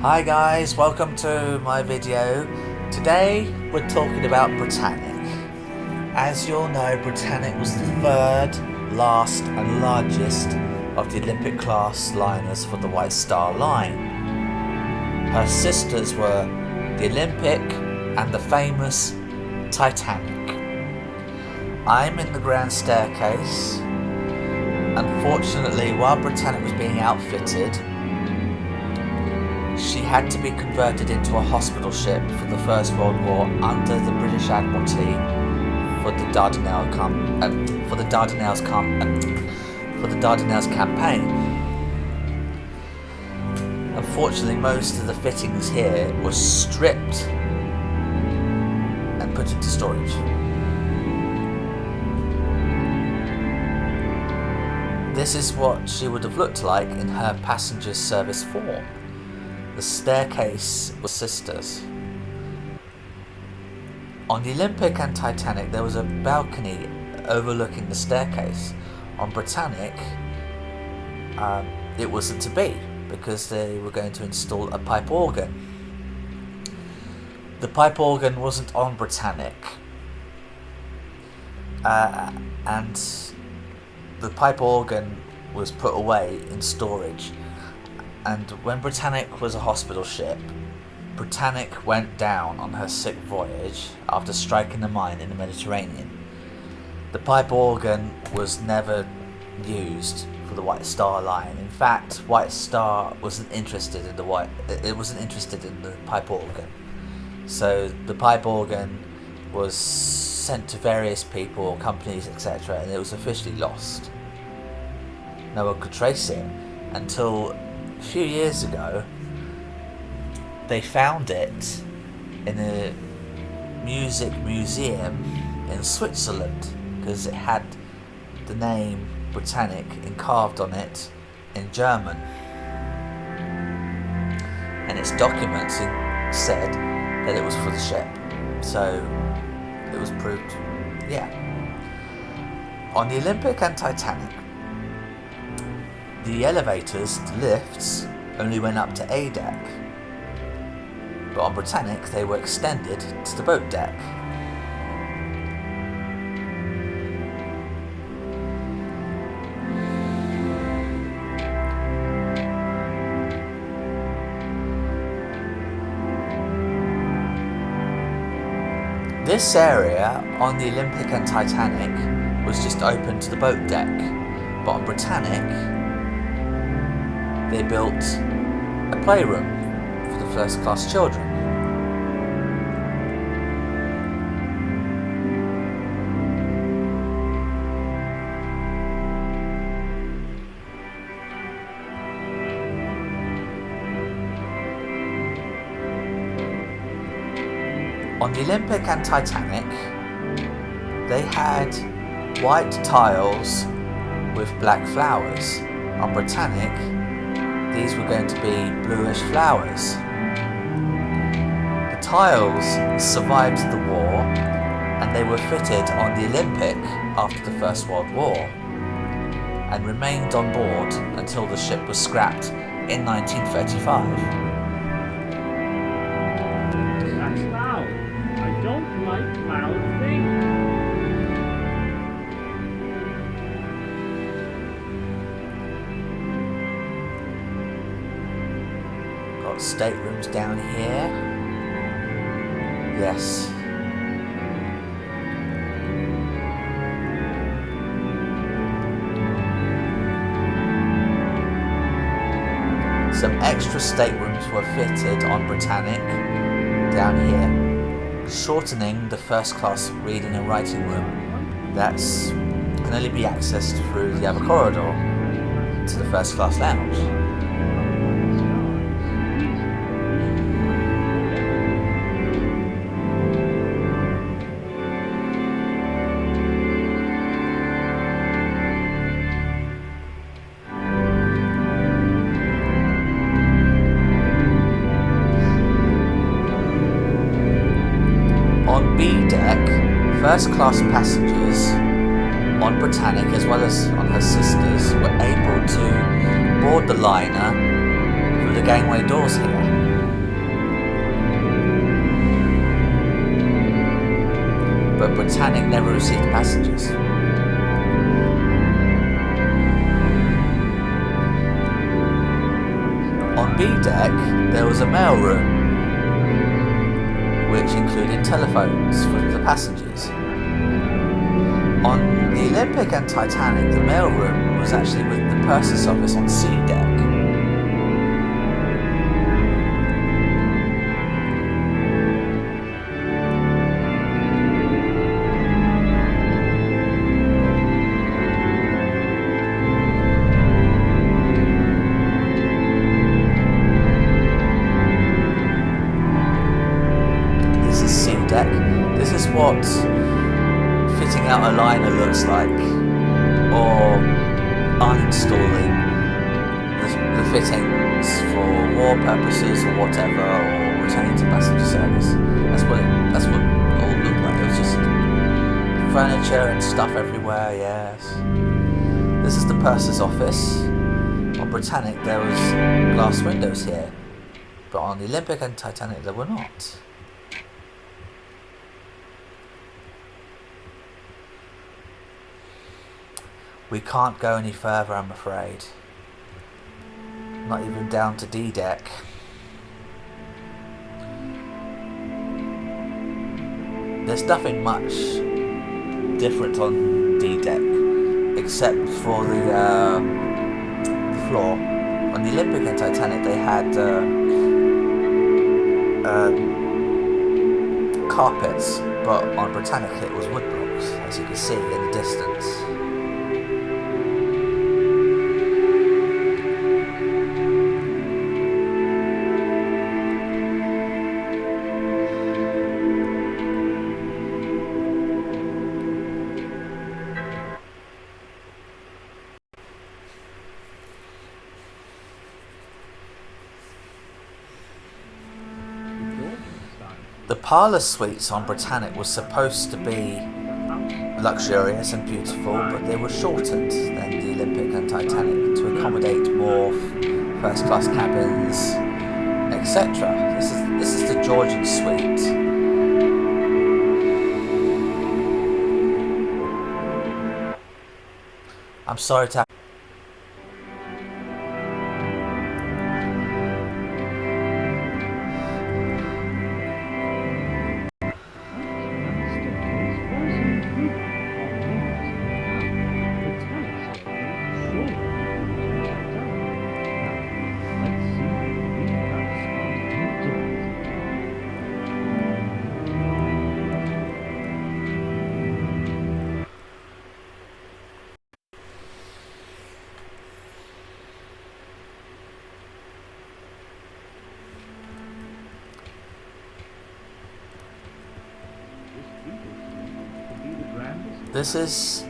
Hi guys, welcome to my video. Today we're talking about Britannic. As you all know, Britannic was the third, last and largest of the Olympic class liners for the White Star Line. Her sisters were the Olympic and the famous Titanic. I'm in the grand staircase. Unfortunately, while Britannic was being outfitted, she had to be converted into a hospital ship for the First World War under the British Admiralty for the Dardanelles campaign. Unfortunately, most of the fittings here were stripped and put into storage. This is what she would have looked like in her passenger service form. The staircase was sisters. On the Olympic and Titanic, there was a balcony overlooking the staircase. On Britannic, it wasn't to be because they were going to install a pipe organ. The pipe organ wasn't on Britannic, and the pipe organ was put away in storage. And when Britannic was a hospital ship, Britannic went down on her sick voyage after striking a mine in the Mediterranean. The pipe organ was never used for the White Star Line. In fact, White Star wasn't interested in the pipe organ. So the pipe organ was sent to various people, companies, etc., and it was officially lost. No one could trace it until a few years ago. They found it in a music museum in Switzerland because it had the name Britannic carved on it in German, and its documents said that it was for the ship, so it was proved. On the Olympic and Titanic, the elevators, the lifts, only went up to A deck, but on Britannic they were extended to the boat deck. This area on the Olympic and Titanic was just open to the boat deck, but on Britannic they built a playroom for the first class children. On the Olympic and Titanic, they had white tiles with black flowers. On Britannic, these were going to be bluish flowers. The tiles survived the war, and they were fitted on the Olympic after the First World War and remained on board until the ship was scrapped in 1935. That's loud. I don't like loud things. Got staterooms down here. Yes. Some extra staterooms were fitted on Britannic down here, shortening the first class reading and writing room that can only be accessed through the other corridor to the first class lounge. On B deck, first class passengers on Britannic as well as on her sisters were able to board the liner through the gangway doors here. but Britannic never received passengers. On B deck, there was a mailroom, which included telephones for the passengers. On the Olympic and Titanic, the mailroom was actually with the purser's office on C deck. This is what fitting out a liner looks like, or uninstalling the fittings for war purposes or whatever, or returning to passenger service. That's what it all looked like. It was just furniture and stuff everywhere. Yes. This is the purser's office. On Britannic there was glass windows here, but on the Olympic and Titanic there were not. We can't go any further, I'm afraid. Not even down to D deck. There's nothing much different on D deck, except for the floor. On the Olympic and Titanic they had carpets, but on Britannic it was wood blocks, as you can see in the distance. The parlour suites on Britannic were supposed to be luxurious and beautiful, but they were shortened than the Olympic and Titanic to accommodate more first class cabins, etc. This is the Georgian Suite. I'm sorry to have This is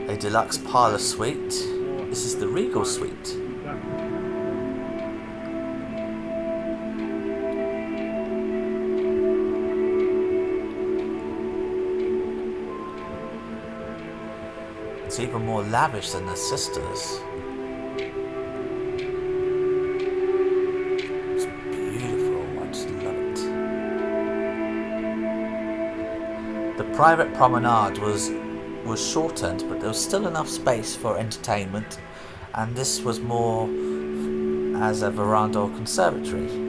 a deluxe parlour suite. This is the Regal Suite. It's even more lavish than the sisters. It's beautiful, I just love it. The private promenade was shortened, but there was still enough space for entertainment, and this was more as a veranda or conservatory.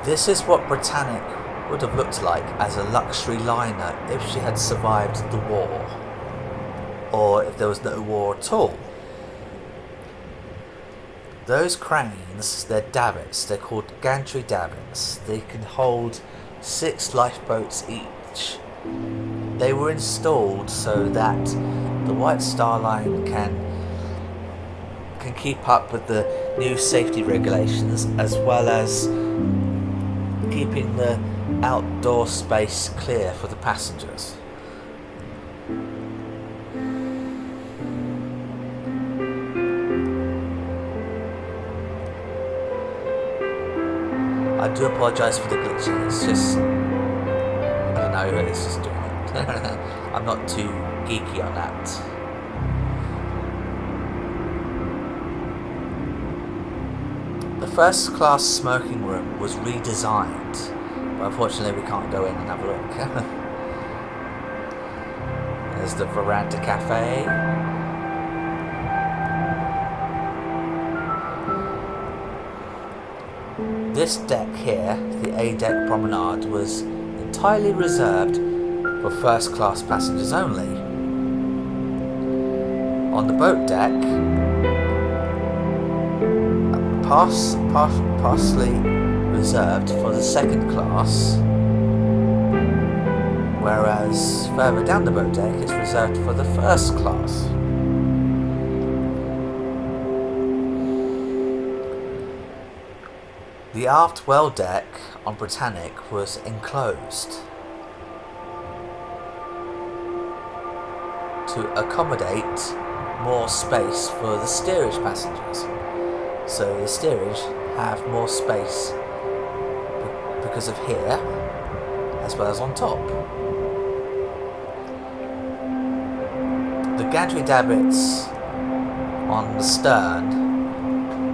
This is what Britannic would have looked like as a luxury liner if she had survived the war, or if there was no war at all. Those cranes, they're davits, they're called gantry davits. They can hold 6 lifeboats each. They were installed so that the White Star Line can keep up with the new safety regulations, as well as keeping the outdoor space clear for the passengers. do apologise for the glitching. It's just, I don't know, it's just doing it. I'm not too geeky on that. The first class smoking room was redesigned, but unfortunately we can't go in and have a look. There's the Veranda Cafe. This deck here, the A-deck promenade, was entirely reserved for first class passengers only. On the boat deck, partially reserved for the second class, whereas further down the boat deck it's reserved for the first class. The aft well deck on Britannic was enclosed to accommodate more space for the steerage passengers. So the steerage have more space because of here as well as on top. The gantry davits on the stern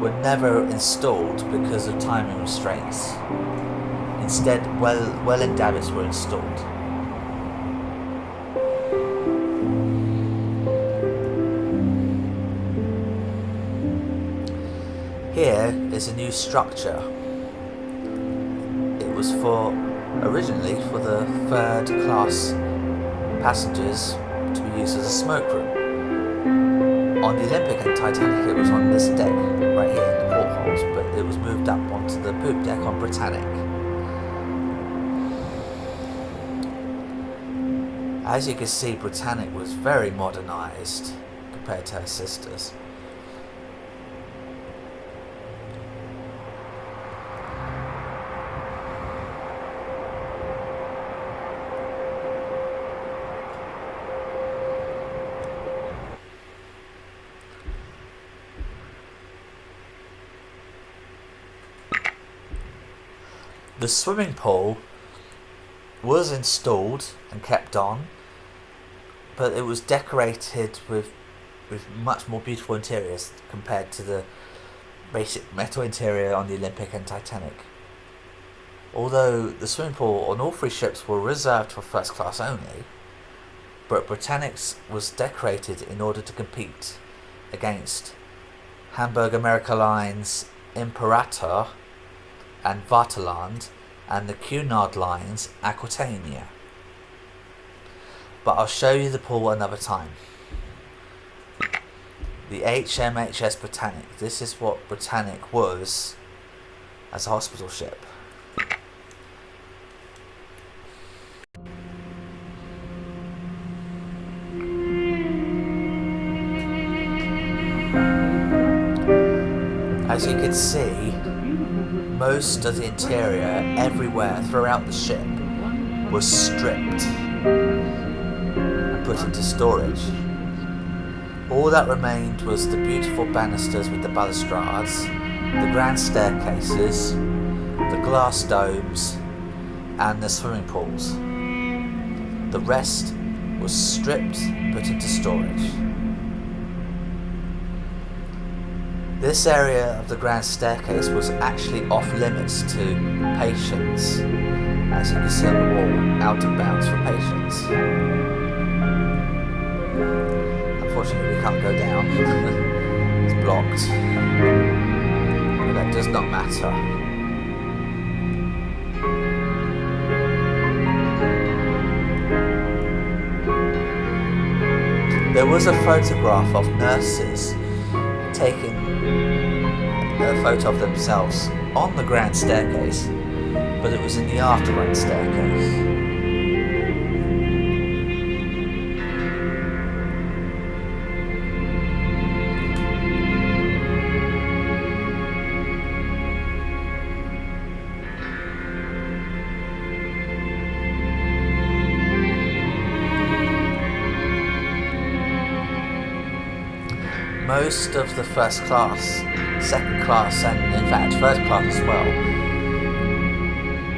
were never installed because of timing restraints. Instead, well-end davits were installed. Here is a new structure. It was originally for the third class passengers to be used as a smoke room. On the Olympic and Titanic it was on this deck right here in the portholes, but it was moved up onto the poop deck on Britannic. As you can see, Britannic was very modernised compared to her sisters. The swimming pool was installed and kept on, but it was decorated with much more beautiful interiors compared to the basic metal interior on the Olympic and Titanic. Although the swimming pool on all three ships were reserved for first class only, but Britannic's was decorated in order to compete against Hamburg America Line's Imperator and Vaterland and the Cunard Line's Aquitania. But I'll show you the pool another time. The HMHS Britannic. This is what Britannic was as a hospital ship. As you can see, most of the interior everywhere throughout the ship was stripped and put into storage. All that remained was the beautiful banisters with the balustrades, the grand staircases, the glass domes and the swimming pools. The rest was stripped and put into storage. This area of the grand staircase was actually off limits to patients, as you can see on the wall, out of bounds for patients. Unfortunately we can't go down, it's blocked, but that does not matter. There was a photograph of nurses taking a photo of themselves on the grand staircase, but it was in the after grand staircase. Most of the first class, second class and in fact third class as well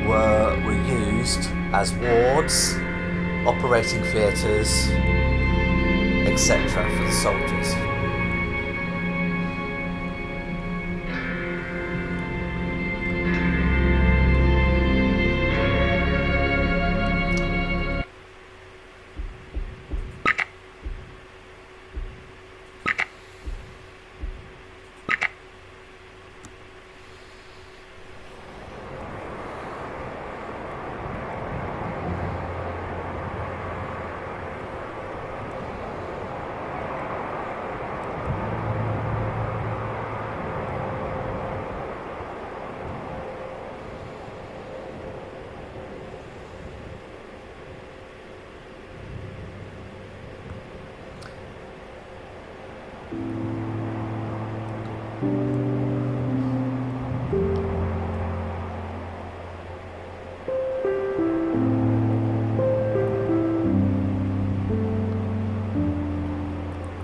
were used as wards, operating theatres, etc. for the soldiers.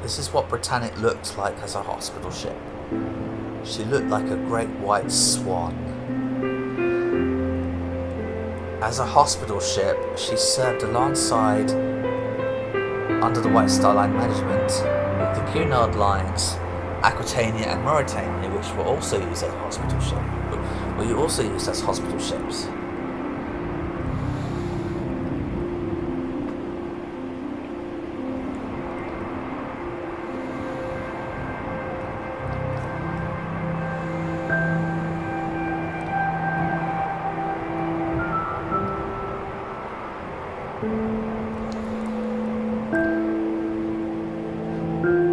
This is what Britannic looked like as a hospital ship. She looked like a great white swan. As a hospital ship, she served alongside, under the White Star Line management, with the Cunard lines, Aquitania and Mauritania, which were also used as hospital ships.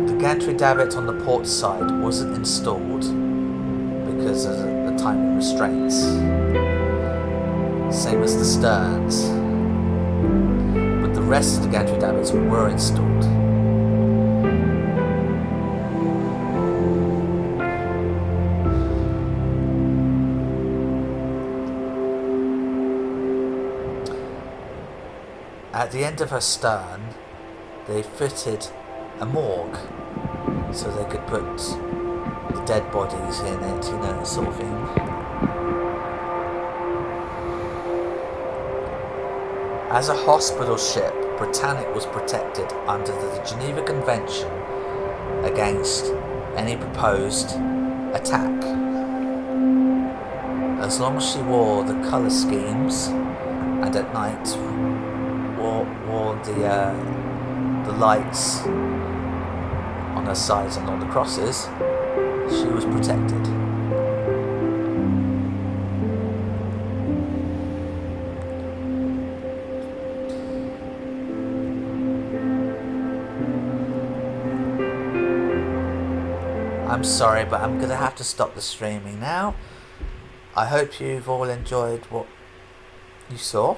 The gantry davit on the port side wasn't installed because of the timing restraints, same as the sterns, but the rest of the gantry davits were installed. At the end of her stern, they fitted a morgue so they could put the dead bodies in it, that sort of thing. As a hospital ship, Britannic was protected under the Geneva Convention against any proposed attack. As long as she wore the colour schemes and at night wore the lights on her sides and on the crosses, she was protected. I'm sorry, but I'm gonna have to stop the streaming now. I hope you've all enjoyed what you saw.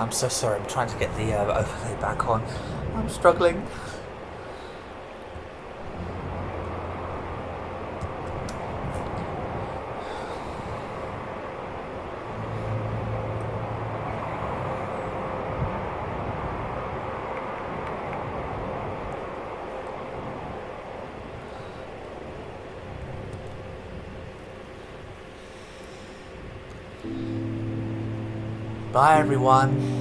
I'm so sorry, I'm trying to get the overlay back on. I'm struggling. Bye everyone.